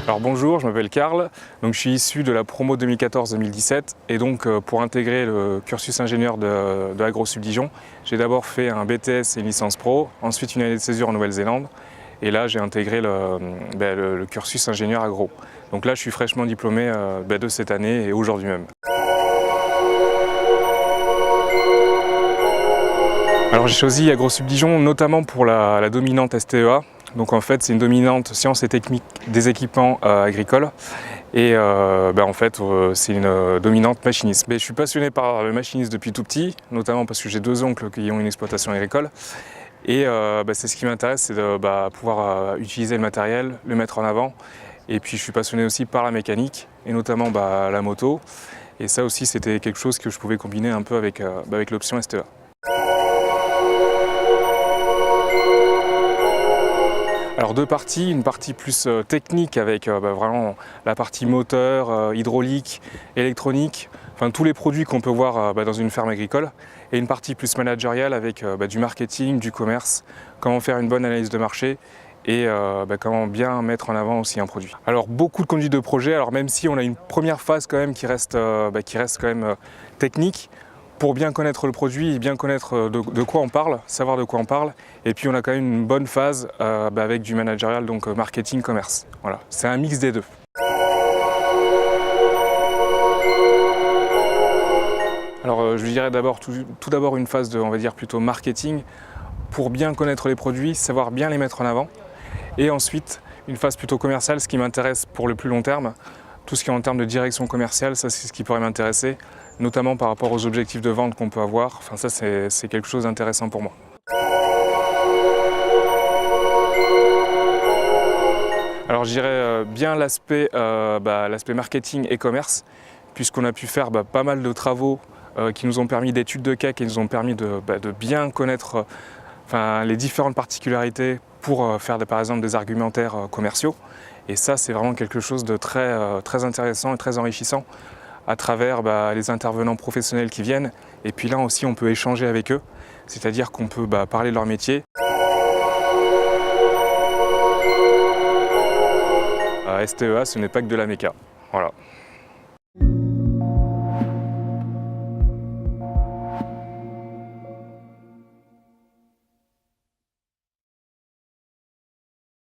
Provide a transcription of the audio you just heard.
Alors bonjour, je m'appelle Karl, donc je suis issu de la promo 2014-2017 et donc pour intégrer le cursus ingénieur de AgroSubdivision, j'ai d'abord fait un BTS et une licence pro, ensuite une année de césure en Nouvelle-Zélande et là j'ai intégré le cursus ingénieur agro. Donc là je suis fraîchement diplômé de cette année et aujourd'hui même. Alors j'ai choisi AgroSubdivision notamment pour la dominante STEA. Donc en fait c'est une dominante sciences et techniques des équipements agricoles et en fait c'est une dominante machiniste. Mais je suis passionné par le machinisme depuis tout petit, notamment parce que j'ai deux oncles qui ont une exploitation agricole et c'est ce qui m'intéresse, c'est de pouvoir utiliser le matériel, le mettre en avant. Et puis je suis passionné aussi par la mécanique et notamment la moto, et ça aussi c'était quelque chose que je pouvais combiner un peu avec l'option STEA. Alors deux parties, une partie plus technique avec vraiment la partie moteur, hydraulique, électronique, enfin tous les produits qu'on peut voir dans une ferme agricole, et une partie plus managériale avec du marketing, du commerce, comment faire une bonne analyse de marché et comment bien mettre en avant aussi un produit. Alors beaucoup de conduite de projet, alors même si on a une première phase quand même qui reste quand même technique, pour bien connaître le produit et bien connaître de quoi on parle, savoir de quoi on parle. Et puis on a quand même une bonne phase avec du managérial, donc marketing, commerce. Voilà, c'est un mix des deux. Alors je dirais d'abord tout d'abord une phase de, on va dire plutôt marketing, pour bien connaître les produits, savoir bien les mettre en avant. Et ensuite une phase plutôt commerciale, ce qui m'intéresse pour le plus long terme. Tout ce qui est en termes de direction commerciale, ça c'est ce qui pourrait m'intéresser, notamment par rapport aux objectifs de vente qu'on peut avoir. Enfin ça c'est quelque chose d'intéressant pour moi. Alors je dirais bien l'aspect marketing et commerce, puisqu'on a pu faire pas mal de travaux qui nous ont permis d'études de cas, qui nous ont permis de bien connaître les différentes particularités pour faire par exemple des argumentaires commerciaux. Et ça c'est vraiment quelque chose de très intéressant et très enrichissant à travers les intervenants professionnels qui viennent. Et puis là aussi on peut échanger avec eux, c'est-à-dire qu'on peut parler de leur métier. STEA, ce n'est pas que de la méca. Voilà.